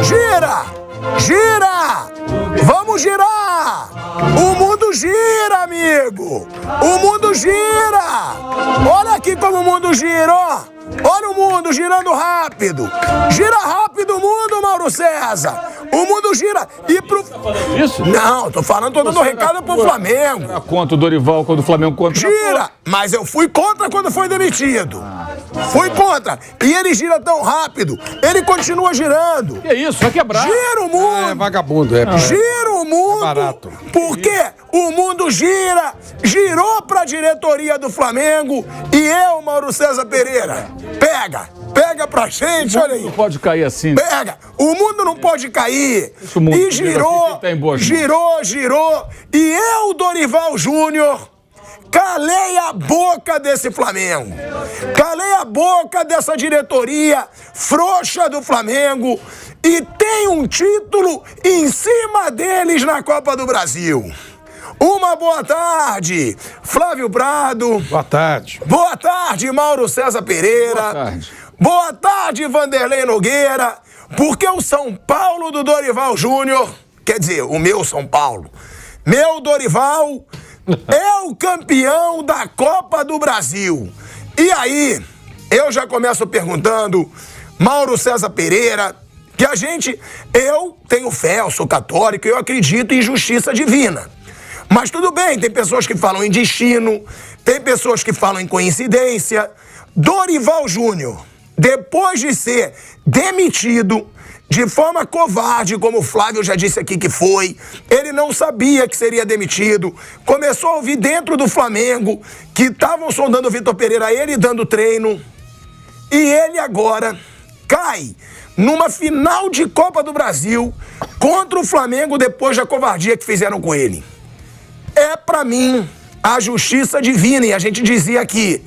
Gira! Gira! Vamos girar! O mundo gira, amigo! O mundo gira! Olha aqui como o mundo gira, ó! Olha o mundo girando rápido! Gira rápido o mundo, Mauro César! O mundo gira! E pro... Isso? Não, tô falando, tô dando recado pro Flamengo. Era contra o Dorival quando o Flamengo contra. Gira! Mas eu fui contra quando foi demitido. Fui contra. E ele gira tão rápido. Ele continua girando. Que isso? Vai quebrar. Gira o mundo. É vagabundo, Gira o mundo. É barato. Porque o mundo gira. Girou pra diretoria do Flamengo. E eu, Mauro César Pereira, pega pra gente, olha aí. Não pode cair assim. Pega! O mundo não pode cair! O mundo E girou, tá em boas mãos. girou, e eu, Dorival Júnior, calei a boca desse Flamengo. Calei a boca dessa diretoria frouxa do Flamengo e tem um título em cima deles na Copa do Brasil. Uma boa tarde, Flávio Prado. Boa tarde. Boa tarde, Mauro César Pereira. Boa tarde. Boa tarde, Vanderlei Nogueira. Porque o São Paulo do Dorival Júnior, quer dizer, o meu São Paulo, meu Dorival, é o campeão da Copa do Brasil. E aí, eu já começo perguntando, Mauro César Pereira, que eu tenho fé, eu sou católico, eu acredito em justiça divina. Mas tudo bem, tem pessoas que falam em destino, tem pessoas que falam em coincidência. Dorival Júnior, depois de ser demitido de forma covarde, como o Flávio já disse aqui que foi, ele não sabia que seria demitido, começou a ouvir dentro do Flamengo que estavam sondando o Vitor Pereira, ele dando treino, e ele agora cai numa final de Copa do Brasil contra o Flamengo depois da covardia que fizeram com ele. É, pra mim, a justiça divina, e a gente dizia aqui.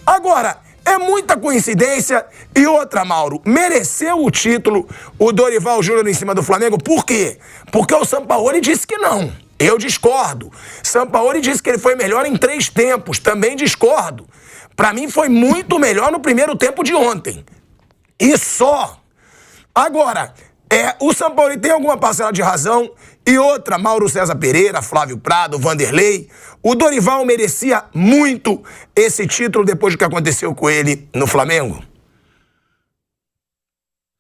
Agora, é muita coincidência. E outra, Mauro, mereceu o título o Dorival Júnior em cima do Flamengo. Por quê? Porque o Sampaoli disse que não. Eu discordo. Sampaoli disse que ele foi melhor em 3 tempos. Também discordo. Pra mim, foi muito melhor no primeiro tempo de ontem. E só. Agora, o Sampaoli tem alguma parcela de razão. E outra, Mauro César Pereira, Flávio Prado, Vanderlei. O Dorival merecia muito esse título depois do que aconteceu com ele no Flamengo?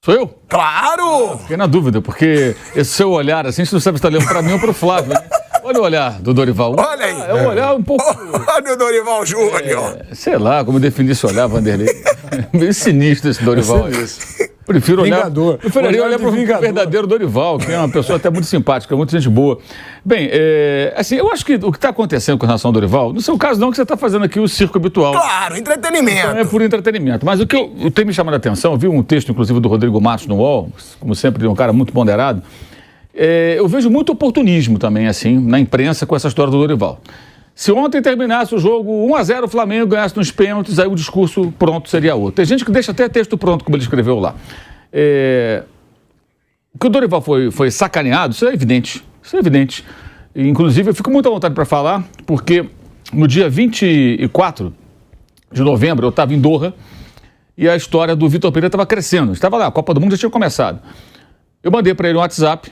Sou eu? Claro! Fiquei na dúvida, porque esse seu olhar, assim, você não sabe se está olhando para mim ou para o Flávio, né? Olha o olhar do Dorival. Olha aí. É um olhar um pouco... Olha o Dorival Júnior. Sei lá como definir esse olhar, Vanderlei. Meio sinistro esse Dorival. Prefiro olhar para o verdadeiro Dorival, que é uma pessoa até muito simpática, muito gente boa. Bem, assim, eu acho que o que está acontecendo com relação ao Dorival, no seu caso não, que você está fazendo aqui o circo habitual. Claro, entretenimento. Então é por entretenimento. Mas o que eu tenho me chamado a atenção, eu vi um texto, inclusive, do Rodrigo Matos no UOL, como sempre, de um cara muito ponderado. Eu vejo muito oportunismo também, assim, na imprensa com essa história do Dorival. Se ontem terminasse o jogo 1-0, o Flamengo ganhasse nos pênaltis, aí o discurso pronto seria outro. Tem gente que deixa até texto pronto, como ele escreveu lá. Que o Dorival foi sacaneado, isso é evidente. Isso é evidente. E, inclusive, eu fico muito à vontade para falar, porque no dia 24 de novembro, eu estava em Doha, e a história do Vitor Pereira estava crescendo. Estava lá, a Copa do Mundo já tinha começado. Eu mandei para ele um WhatsApp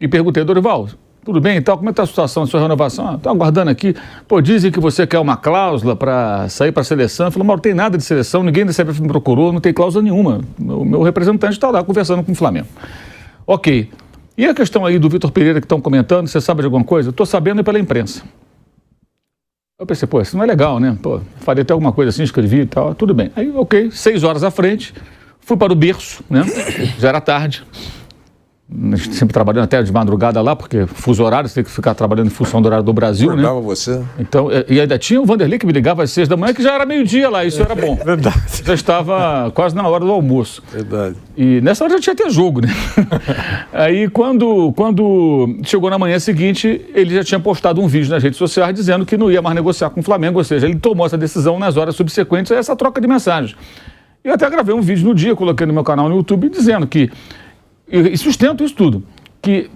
e perguntei, Dorival, tudo bem e tal, como é que está a situação da sua renovação? Estou aguardando aqui. Pô, dizem que você quer uma cláusula para sair para a seleção. Eu falei, Mauro, não tem nada de seleção, ninguém da CBF me procurou, não tem cláusula nenhuma. O meu representante está lá conversando com o Flamengo. Ok. E a questão aí do Vitor Pereira que estão comentando, você sabe de alguma coisa? Eu estou sabendo pela imprensa. Eu pensei, pô, isso não é legal, né? Pô, falei até alguma coisa assim, escrevi e tal, tudo bem. Aí, ok, 6 horas à frente, fui para o berço, né? Já era tarde. Sempre trabalhando até de madrugada lá, porque fuso horário, você tem que ficar trabalhando em função do horário do Brasil, né? Você. Então, e ainda tinha o Vanderlei que me ligava às 6 da manhã, que já era meio-dia lá, isso era bom. Verdade. Já estava quase na hora do almoço. Verdade. E nessa hora já tinha até jogo, né? Aí, quando chegou na manhã seguinte, ele já tinha postado um vídeo nas redes sociais dizendo que não ia mais negociar com o Flamengo, ou seja, ele tomou essa decisão nas horas subsequentes a essa troca de mensagens. Eu até gravei um vídeo no dia, coloquei no meu canal no YouTube, dizendo que e sustento isso tudo, que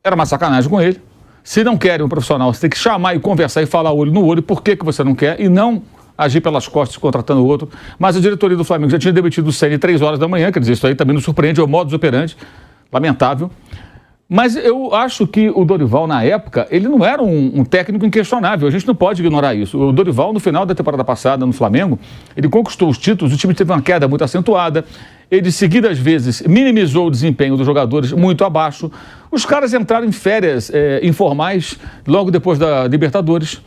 era uma sacanagem com ele. Se não quer um profissional, você tem que chamar e conversar e falar olho no olho por que você não quer e não agir pelas costas contratando outro. Mas a diretoria do Flamengo já tinha demitido o Ceni 3 horas da manhã, quer dizer, isso aí também nos surpreende, é o modus operandi, lamentável. Mas eu acho que o Dorival, na época, ele não era um técnico inquestionável. A gente não pode ignorar isso. O Dorival, no final da temporada passada, no Flamengo, ele conquistou os títulos, o time teve uma queda muito acentuada. Ele, seguidas vezes, minimizou o desempenho dos jogadores muito abaixo. Os caras entraram em férias informais logo depois da Libertadores.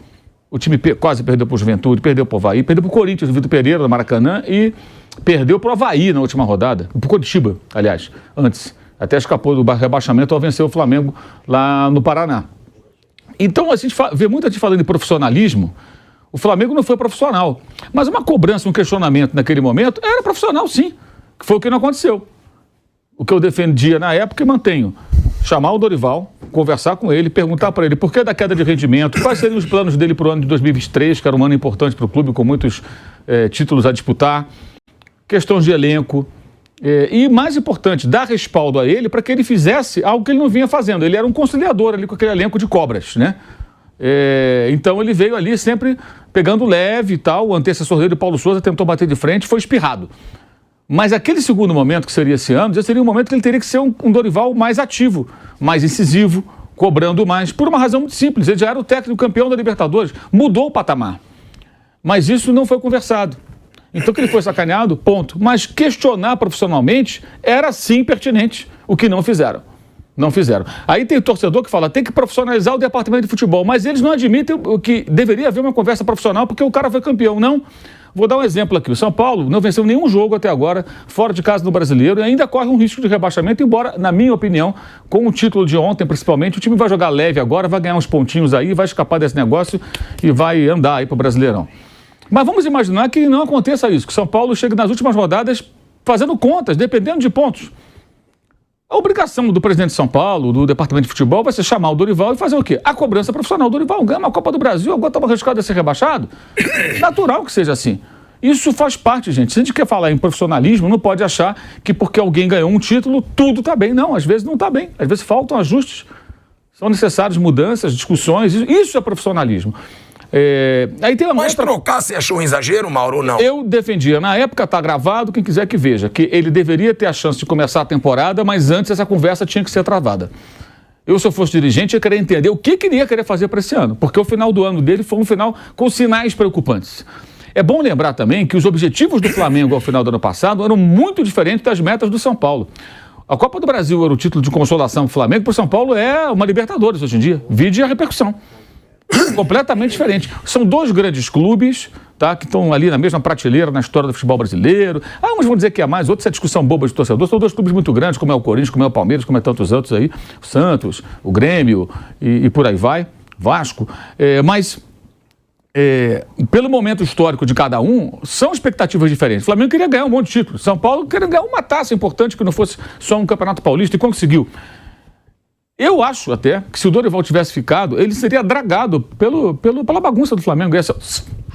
O time quase perdeu para o Juventude, perdeu para o Avaí, perdeu para o Corinthians, o Vitor Pereira, no Maracanã, e perdeu para o Avaí na última rodada. Para o Coritiba, aliás, antes. Até escapou do rebaixamento ao vencer o Flamengo lá no Paraná. Então, a gente vê muita gente falando de profissionalismo. O Flamengo não foi profissional. Mas uma cobrança, um questionamento naquele momento era profissional, sim. Que foi o que não aconteceu. O que eu defendia na época e mantenho. Chamar o Dorival, conversar com ele, perguntar para ele por que da queda de rendimento, quais seriam os planos dele para o ano de 2023, que era um ano importante para o clube, com muitos títulos a disputar. Questões de elenco. E, mais importante, dar respaldo a ele para que ele fizesse algo que ele não vinha fazendo. Ele era um conciliador ali com aquele elenco de cobras, né? Então ele veio ali sempre pegando leve e tal. O antecessor dele, Paulo Souza, tentou bater de frente, foi espirrado. Mas aquele segundo momento, que seria esse ano, já seria um momento que ele teria que ser um Dorival mais ativo, mais incisivo, cobrando mais, por uma razão muito simples. Ele já era o técnico campeão da Libertadores, mudou o patamar. Mas isso não foi conversado. Então que ele foi sacaneado, ponto. Mas questionar profissionalmente era sim pertinente, o que não fizeram. Não fizeram. Aí tem o torcedor que fala, tem que profissionalizar o departamento de futebol, mas eles não admitem que deveria haver uma conversa profissional porque o cara foi campeão. Não. Vou dar um exemplo aqui. O São Paulo não venceu nenhum jogo até agora, fora de casa no Brasileiro, e ainda corre um risco de rebaixamento, embora, na minha opinião, com o título de ontem, principalmente, o time vai jogar leve agora, vai ganhar uns pontinhos aí, vai escapar desse negócio e vai andar aí pro Brasileirão. Mas vamos imaginar que não aconteça isso, que São Paulo chegue nas últimas rodadas fazendo contas, dependendo de pontos. A obrigação do presidente de São Paulo, do departamento de futebol, vai ser chamar o Dorival e fazer o quê? A cobrança profissional. O Dorival ganha uma Copa do Brasil, agora estava arriscado a ser rebaixado. Natural que seja assim. Isso faz parte, gente. Se a gente quer falar em profissionalismo, não pode achar que porque alguém ganhou um título, tudo está bem. Não, às vezes não está bem. Às vezes faltam ajustes. São necessárias mudanças, discussões. Isso é profissionalismo. Aí tem uma Mas trocar, você achou um exagero, Mauro, ou não? Eu defendia, na época está gravado, quem quiser que veja, que ele deveria ter a chance de começar a temporada, mas antes essa conversa tinha que ser travada. Eu, se eu fosse dirigente, ia querer entender o que ele ia querer fazer para esse ano, porque o final do ano dele foi um final com sinais preocupantes. É bom lembrar também que os objetivos do Flamengo ao final do ano passado eram muito diferentes das metas do São Paulo. A Copa do Brasil era o título de consolação do Flamengo, para o São Paulo é uma Libertadores hoje em dia, vide a repercussão. Completamente diferente. São dois grandes clubes, tá, que estão ali na mesma prateleira na história do futebol brasileiro. Uns vão dizer que é mais, outros é discussão boba de torcedor. São dois clubes muito grandes, como é o Corinthians, como é o Palmeiras, como é tantos outros aí, o Santos, o Grêmio e por aí vai, Vasco. Pelo momento histórico de cada um, são expectativas diferentes. O Flamengo queria ganhar um monte de títulos. São Paulo queria ganhar uma taça importante que não fosse só um Campeonato Paulista e conseguiu. Eu acho até que se o Dorival tivesse ficado, ele seria dragado pela bagunça do Flamengo, ia ser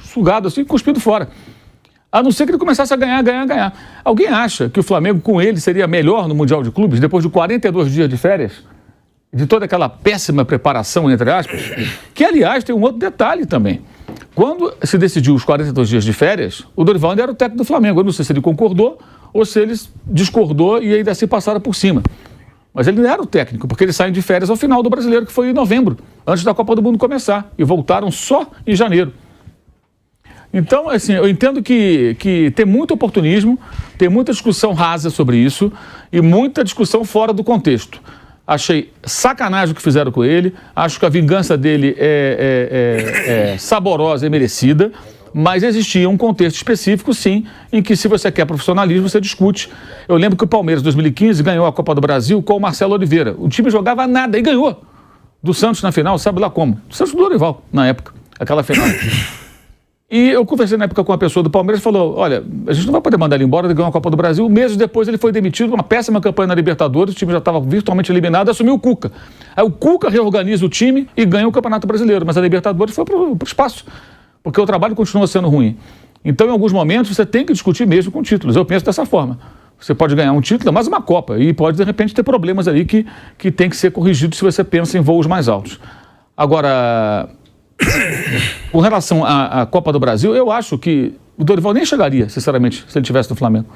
sugado assim, cuspido fora. A não ser que ele começasse a ganhar. Alguém acha que o Flamengo com ele seria melhor no Mundial de Clubes, depois de 42 dias de férias? De toda aquela péssima preparação, entre aspas? Que, aliás, tem um outro detalhe também. Quando se decidiu os 42 dias de férias, o Dorival ainda era o técnico do Flamengo. Eu não sei se ele concordou ou se ele discordou e ainda se passaram por cima. Mas ele não era o técnico, porque eles saem de férias ao final do Brasileiro, que foi em novembro, antes da Copa do Mundo começar, e voltaram só em janeiro. Então, assim, eu entendo que tem muito oportunismo, tem muita discussão rasa sobre isso e muita discussão fora do contexto. Achei sacanagem o que fizeram com ele, acho que a vingança dele é saborosa e merecida, mas existia um contexto específico, sim, em que se você quer profissionalismo, você discute. Eu lembro que o Palmeiras, em 2015, ganhou a Copa do Brasil com o Marcelo Oliveira. O time jogava nada e ganhou. Do Santos na final, sabe lá como? Do Santos do Dorival, na época, aquela final. E eu conversei na época com uma pessoa do Palmeiras e falou, olha, a gente não vai poder mandar ele embora, ele ganhou a Copa do Brasil. Meses depois ele foi demitido, uma péssima campanha na Libertadores, o time já estava virtualmente eliminado, assumiu o Cuca. Aí o Cuca reorganiza o time e ganha o Campeonato Brasileiro, mas a Libertadores foi para o espaço, porque o trabalho continua sendo ruim. Então, em alguns momentos, você tem que discutir mesmo com títulos. Eu penso dessa forma. Você pode ganhar um título, mas uma Copa, e pode, de repente, ter problemas ali que tem que ser corrigidos se você pensa em voos mais altos. Agora, com relação à Copa do Brasil, eu acho que o Dorival nem chegaria, sinceramente, se ele estivesse no Flamengo.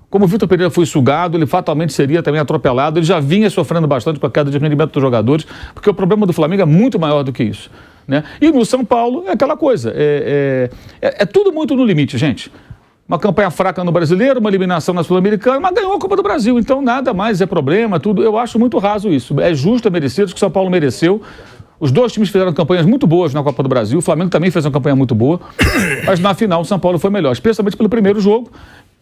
Como o Vitor Pereira foi sugado, ele fatalmente seria também atropelado. Ele já vinha sofrendo bastante com a queda de rendimento dos jogadores, porque o problema do Flamengo é muito maior do que isso, né? E no São Paulo é aquela coisa, é tudo muito no limite, gente. Uma campanha fraca no Brasileiro, uma eliminação na Sul-Americana, mas ganhou a Copa do Brasil, então nada mais é problema, tudo. Eu acho muito raso isso. É justo, é merecido, que o São Paulo mereceu. Os dois times fizeram campanhas muito boas na Copa do Brasil, o Flamengo também fez uma campanha muito boa, mas na final o São Paulo foi melhor, especialmente pelo primeiro jogo,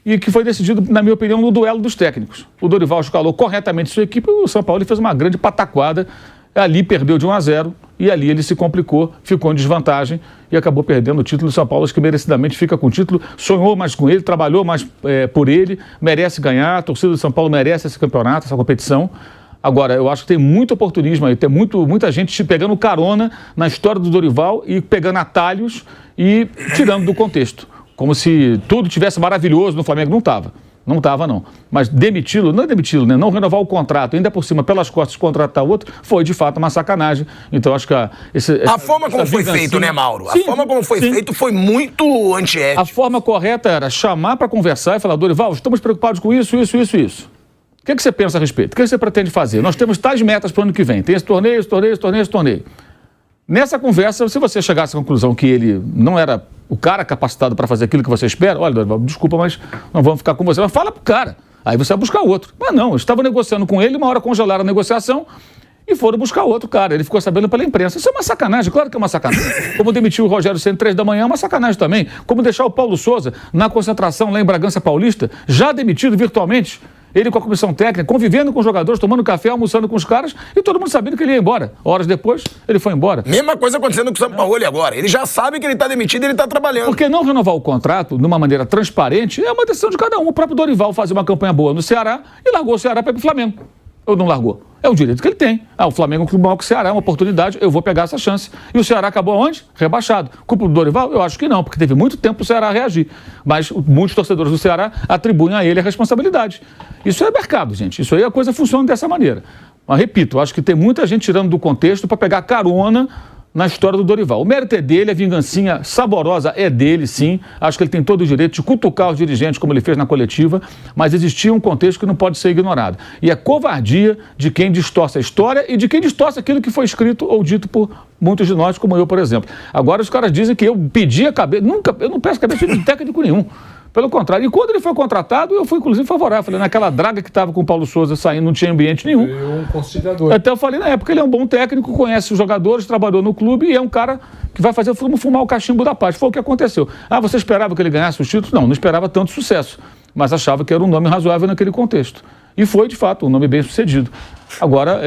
e que foi decidido, na minha opinião, no duelo dos técnicos. O Dorival escalou corretamente sua equipe e o São Paulo fez uma grande pataquada. Ali perdeu de 1-0 e ali ele se complicou, ficou em desvantagem e acabou perdendo o título. O São Paulo, acho que merecidamente fica com o título, sonhou mais com ele, trabalhou mais por ele, merece ganhar, a torcida do São Paulo merece esse campeonato, essa competição. Agora, eu acho que tem muito oportunismo aí, tem muita gente pegando carona na história do Dorival e pegando atalhos e tirando do contexto. Como se tudo tivesse maravilhoso no Flamengo. Não estava. Não estava, não. Mas demiti-lo, não é demiti-lo, né? Não renovar o contrato, ainda por cima, pelas costas, contratar outro, foi de fato uma sacanagem. Então, acho que a forma como foi feito, né, Mauro? Sim, a forma como foi feito foi muito antiético. A forma correta era chamar para conversar e falar: Dorival, estamos preocupados com isso. O que você pensa a respeito? O que você pretende fazer? Nós temos tais metas para o ano que vem. Tem esse torneio. Nessa conversa, se você chegasse à conclusão que ele não era o cara capacitado para fazer aquilo que você espera, olha, Dorival, desculpa, mas não vamos ficar com você. Mas fala pro cara. Aí você vai buscar outro. Mas não, eu estava negociando com ele, uma hora congelaram a negociação e foram buscar outro cara. Ele ficou sabendo pela imprensa. Isso é uma sacanagem, claro que é uma sacanagem. Como demitir o Rogério Ceni 3 da manhã é uma sacanagem também. Como deixar o Paulo Souza na concentração lá em Bragança Paulista, já demitido virtualmente. Ele com a comissão técnica, convivendo com os jogadores, tomando café, almoçando com os caras, e todo mundo sabendo que ele ia embora. Horas depois, ele foi embora. Mesma coisa acontecendo com o Sampaoli agora. Ele já sabe que ele está demitido e ele está trabalhando. Porque não renovar o contrato de uma maneira transparente é uma decisão de cada um. O próprio Dorival fazia uma campanha boa no Ceará e largou o Ceará para ir para o Flamengo. Ou não largou? É o direito que ele tem. O Flamengo é um clube maior que o Ceará, é uma oportunidade, eu vou pegar essa chance. E o Ceará acabou onde? Rebaixado. Culpa do Dorival? Eu acho que não, porque teve muito tempo o Ceará reagir. Mas muitos torcedores do Ceará atribuem a ele a responsabilidade. Isso é mercado, gente. Isso aí a coisa funciona dessa maneira. Mas, repito, acho que tem muita gente tirando do contexto para pegar carona na história do Dorival. O mérito é dele, a vingancinha saborosa é dele, sim. Acho que ele tem todo o direito de cutucar os dirigentes, como ele fez na coletiva, mas existia um contexto que não pode ser ignorado. E é covardia de quem distorce a história e de quem distorce aquilo que foi escrito ou dito por muitos de nós, como eu, por exemplo. Agora os caras dizem que eu pedi a cabeça, eu não peço cabeça de técnico nenhum. Pelo contrário, e quando ele foi contratado, eu fui inclusive favorável. Falei, naquela draga que estava com o Paulo Souza saindo, não tinha ambiente nenhum. Um conciliador. Até eu falei na época, ele é um bom técnico, conhece os jogadores, trabalhou no clube e é um cara que vai fazer fumar o cachimbo da paz. Foi o que aconteceu. Você esperava que ele ganhasse os títulos? Não esperava tanto sucesso, mas achava que era um nome razoável naquele contexto. E foi, de fato, um nome bem sucedido. Agora,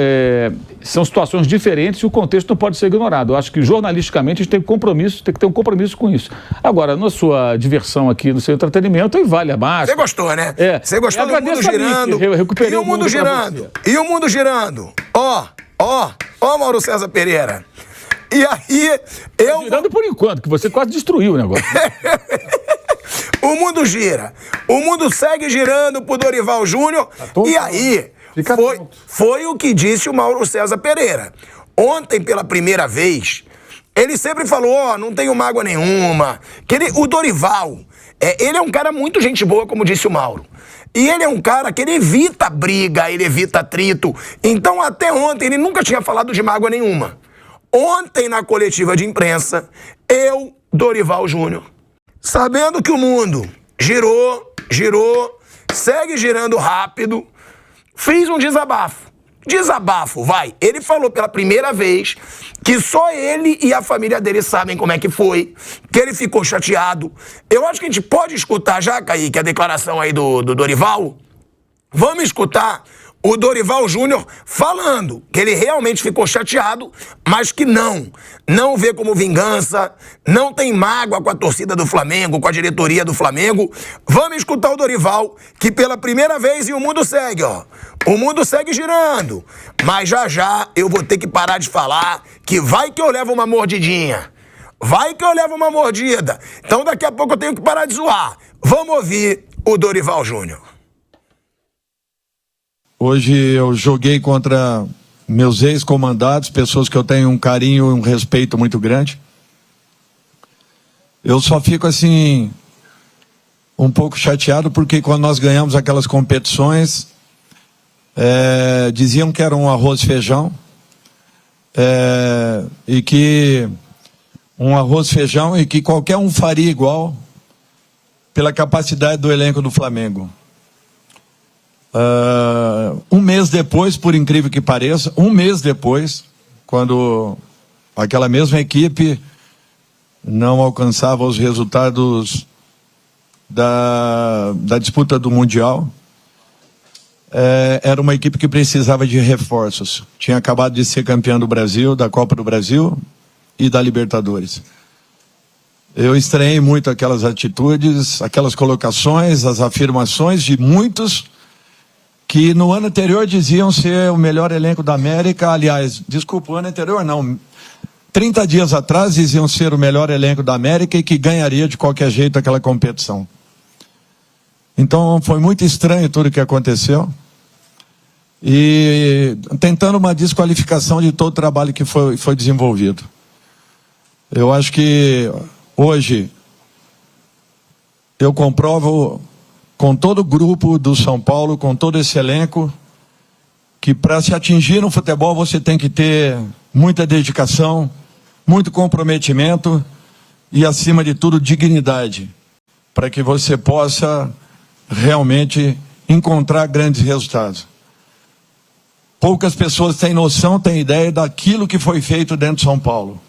são situações diferentes e o contexto não pode ser ignorado. Eu acho que jornalisticamente a gente tem que ter um compromisso com isso. Agora, na sua diversão aqui, no seu entretenimento, aí vale a máscara. Você gostou, né? Você gostou do mundo girando. Recuperei e o mundo girando. E o mundo girando. Ó, Mauro César Pereira. E aí, girando por enquanto, que você quase destruiu o negócio. O mundo gira. O mundo segue girando pro Dorival Júnior. E aí, foi o que disse o Mauro César Pereira. Ontem, pela primeira vez, ele sempre falou, não tenho mágoa nenhuma. O Dorival, ele é um cara muito gente boa, como disse o Mauro. E ele é um cara que ele evita briga, ele evita atrito. Então, até ontem, ele nunca tinha falado de mágoa nenhuma. Ontem, na coletiva de imprensa, Dorival Júnior, sabendo que o mundo girou, segue girando rápido, fiz um desabafo. Ele falou pela primeira vez que só ele e a família dele sabem como é que foi, que ele ficou chateado. Eu acho que a gente pode escutar já, Kaique, a declaração aí do Dorival. Vamos escutar o Dorival Júnior falando que ele realmente ficou chateado, mas que não vê como vingança, não tem mágoa com a torcida do Flamengo, com a diretoria do Flamengo. Vamos escutar o Dorival, que pela primeira vez, e o mundo segue, o mundo segue girando, mas já eu vou ter que parar de falar que vai que eu levo uma mordidinha. Vai que eu levo uma mordida. Então daqui a pouco eu tenho que parar de zoar. Vamos ouvir o Dorival Júnior. Hoje eu joguei contra meus ex-comandados, pessoas que eu tenho um carinho e um respeito muito grande. Eu só fico assim, um pouco chateado, porque quando nós ganhamos aquelas competições, diziam que era um arroz e feijão, e que qualquer um faria igual, pela capacidade do elenco do Flamengo. Um mês depois, por incrível que pareça, quando aquela mesma equipe não alcançava os resultados da disputa do Mundial, era uma equipe que precisava de reforços. Tinha acabado de ser campeã do Brasil, da Copa do Brasil e da Libertadores. Eu estranhei muito aquelas atitudes, aquelas colocações, as afirmações de muitos que no ano anterior diziam ser o melhor elenco da América. Aliás, desculpa, o ano anterior não, 30 dias atrás diziam ser o melhor elenco da América e que ganharia de qualquer jeito aquela competição. Então foi muito estranho tudo o que aconteceu, e tentando uma desqualificação de todo o trabalho que foi desenvolvido. Eu acho que hoje eu comprovo com todo o grupo do São Paulo, com todo esse elenco, que para se atingir no futebol você tem que ter muita dedicação, muito comprometimento e, acima de tudo, dignidade, para que você possa realmente encontrar grandes resultados. Poucas pessoas têm noção, têm ideia daquilo que foi feito dentro de São Paulo,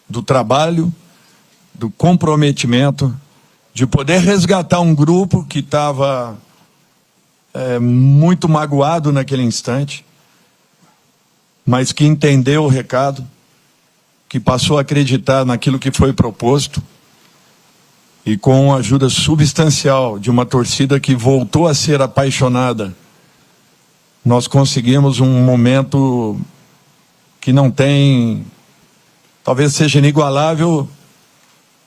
do trabalho, do comprometimento, de poder resgatar um grupo que estava muito magoado naquele instante, mas que entendeu o recado, que passou a acreditar naquilo que foi proposto, e com a ajuda substancial de uma torcida que voltou a ser apaixonada, nós conseguimos um momento que não tem, talvez seja inigualável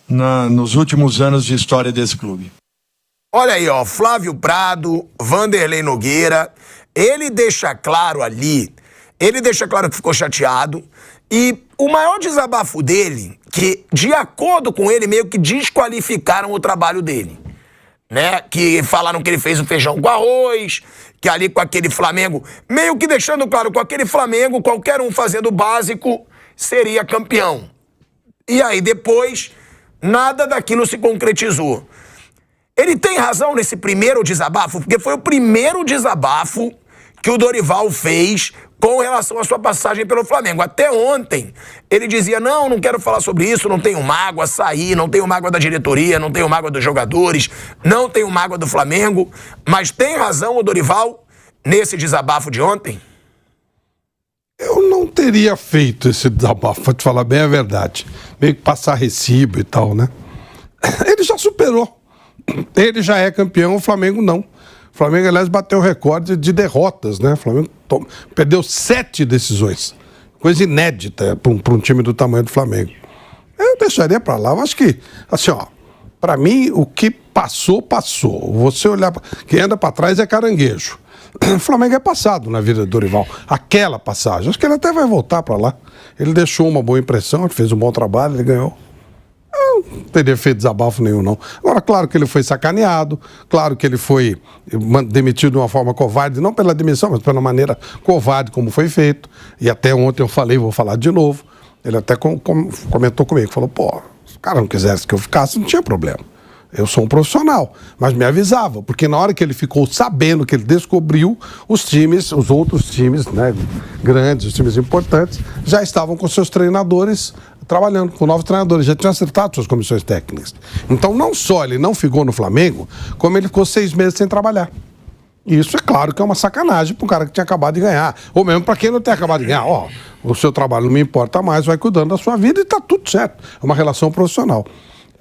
nos últimos anos de história desse clube. Olha aí, ó, Flávio Prado, Vanderlei Nogueira, ele deixa claro ali, que ficou chateado, e o maior desabafo dele, que de acordo com ele, meio que desqualificaram o trabalho dele, né? Que falaram que ele fez o feijão com arroz, que ali com aquele Flamengo, meio que deixando claro, com aquele Flamengo, qualquer um fazendo o básico seria campeão. E aí depois, nada daquilo se concretizou. Ele tem razão nesse primeiro desabafo, porque foi o primeiro desabafo que o Dorival fez com relação à sua passagem pelo Flamengo. Até ontem, ele dizia, não quero falar sobre isso, não tenho mágoa, saí, não tenho mágoa da diretoria, não tenho mágoa dos jogadores, não tenho mágoa do Flamengo. Mas tem razão o Dorival nesse desabafo de ontem? Eu não teria feito esse desabafo, pra te falar bem a verdade. Meio que passar recibo e tal, né? Ele já superou. Ele já é campeão, o Flamengo não. O Flamengo, aliás, bateu o recorde de derrotas, né? O Flamengo perdeu 7 decisões. Coisa inédita para um time do tamanho do Flamengo. Eu deixaria para lá. Eu acho que, assim, ó, para mim, o que passou, passou. Você olhar, quem anda para trás é caranguejo. O Flamengo é passado na vida do Dorival. Aquela passagem. Acho que ele até vai voltar para lá. Ele deixou uma boa impressão, ele fez um bom trabalho, ele ganhou. Eu não teria feito desabafo nenhum, não. Agora, claro que ele foi sacaneado, claro que ele foi demitido de uma forma covarde, não pela demissão, mas pela maneira covarde como foi feito. E até ontem eu falei, vou falar de novo. Ele até comentou comigo, falou, pô, se o cara não quisesse que eu ficasse, não tinha problema. Eu sou um profissional, mas me avisava, porque na hora que ele ficou sabendo, que ele descobriu, os times, os outros times, né, grandes, os times importantes, já estavam com seus treinadores trabalhando, com novos treinadores, já tinham acertado suas comissões técnicas. Então, não só ele não ficou no Flamengo, como ele ficou 6 meses sem trabalhar. E isso é claro que é uma sacanagem para o cara que tinha acabado de ganhar, ou mesmo para quem não tem acabado de ganhar. Ó, o seu trabalho não me importa mais, vai cuidando da sua vida e está tudo certo. É uma relação profissional.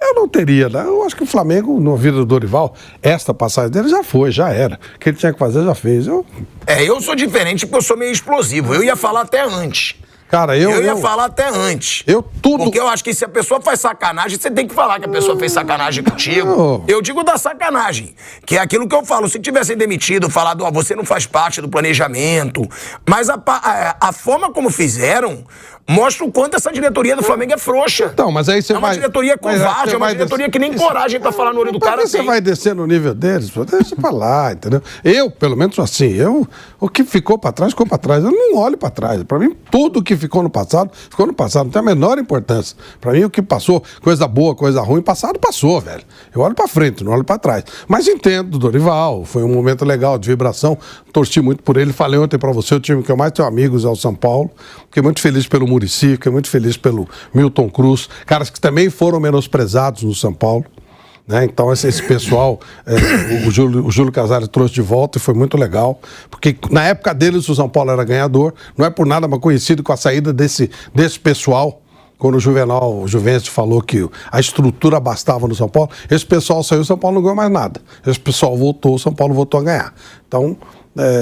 Eu não teria, né? Eu acho que o Flamengo, na vida do Dorival, esta passagem dele já foi, já era. O que ele tinha que fazer, já fez. Eu sou diferente porque eu sou meio explosivo. Eu ia falar até antes. Cara, eu ia falar até antes. Porque eu acho que se a pessoa faz sacanagem, você tem que falar que a pessoa fez sacanagem contigo. Eu digo da sacanagem, que é aquilo que eu falo. Se tivessem demitido, falado, ó, você não faz parte do planejamento. Mas a forma como fizeram mostra o quanto essa diretoria do Flamengo é frouxa. Então, mas aí você vai... É uma diretoria covarde, é uma diretoria que nem coragem pra falar no olho do cara. Você vai descer no nível deles, deixa pra lá, entendeu? Eu, pelo menos assim, o que ficou pra trás, ficou pra trás. Eu não olho pra trás. Pra mim, tudo que ficou no passado, não tem a menor importância. Pra mim, o que passou, coisa boa, coisa ruim, passado, passou, velho. Eu olho pra frente, não olho pra trás. Mas entendo do Dorival, foi um momento legal de vibração, torci muito por ele. Falei ontem pra você, o time que eu mais tenho amigos é o São Paulo. Fiquei muito feliz pelo Muricy, fiquei muito feliz pelo Milton Cruz, caras que também foram menosprezados no São Paulo. Né? Então esse pessoal, o Júlio Casares trouxe de volta e foi muito legal, porque na época deles o São Paulo era ganhador, não é por nada, mas coincido com a saída desse pessoal, quando o Juventus falou que a estrutura bastava no São Paulo, esse pessoal saiu, o São Paulo não ganhou mais nada, esse pessoal voltou, o São Paulo voltou a ganhar. Então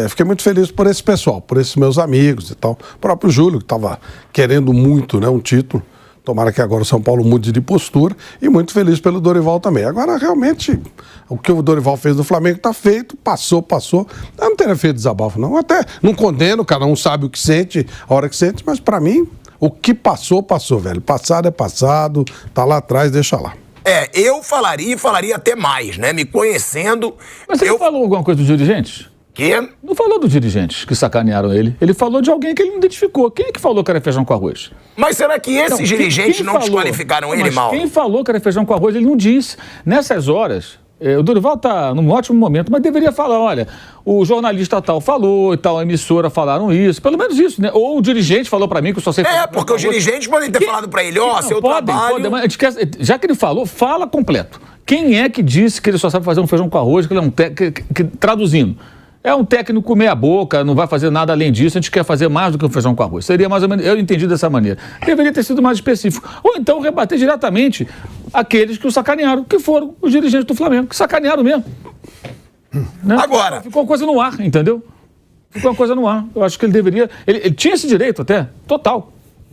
fiquei muito feliz por esse pessoal, por esses meus amigos e tal, o próprio Júlio que estava querendo muito, né, um título. Tomara que agora o São Paulo mude de postura e muito feliz pelo Dorival também. Agora, realmente, o que o Dorival fez no Flamengo está feito, passou. Eu não teria feito desabafo, não. Até não condeno, cada um sabe o que sente, a hora que sente, mas para mim, o que passou, velho. Passado é passado, tá lá atrás, deixa lá. Eu falaria até mais, né? Me conhecendo... Mas você falou alguma coisa dos dirigentes? Que? Não falou dos dirigentes que sacanearam ele. Ele falou de alguém que ele não identificou. Quem é que falou que era feijão com arroz? Mas será que esses dirigentes não desqualificaram ele, Mauro? Quem falou que era feijão com arroz, ele não disse. Nessas horas, o Dorival está num ótimo momento, mas deveria falar, olha, o jornalista tal falou e tal, a emissora falaram isso. Pelo menos isso, né? Ou o dirigente falou para mim que eu só sei... porque os dirigentes podem ter falado para ele, seu trabalho... Podem, mas a gente quer, já que ele falou, fala completo. Quem é que disse que ele só sabe fazer um feijão com arroz, que ele é um traduzindo? É um técnico meia boca, não vai fazer nada além disso, a gente quer fazer mais do que um feijão com arroz. Seria mais ou menos, eu entendi dessa maneira. Deveria ter sido mais específico. Ou então rebater diretamente aqueles que o sacanearam, que foram os dirigentes do Flamengo, que sacanearam mesmo. Né? Agora... Ficou uma coisa no ar, entendeu? Ficou uma coisa no ar. Eu acho que ele deveria... Ele tinha esse direito até, total.